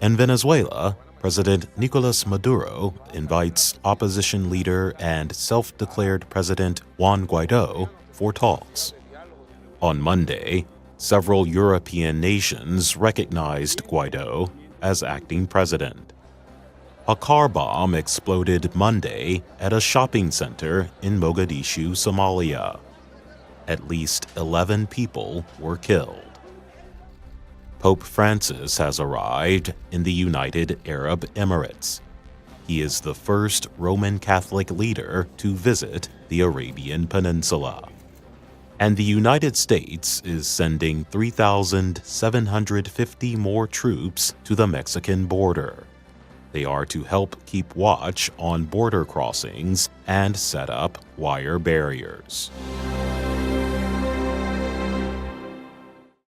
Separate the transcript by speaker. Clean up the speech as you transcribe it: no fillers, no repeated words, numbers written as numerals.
Speaker 1: In Venezuela, President Nicolas Maduro invites opposition leader and self-declared President Juan Guaido for talks. On Monday, several European nations recognized Guaido as acting president. A car bomb exploded Monday at a shopping center in Mogadishu, Somalia. At least 11 people were killed. Pope Francis has arrived in the United Arab Emirates. He is the first Roman Catholic leader to visit the Arabian Peninsula. And the United States is sending 3,750 more troops to the Mexican border. They are to help keep watch on border crossings and set up wire barriers.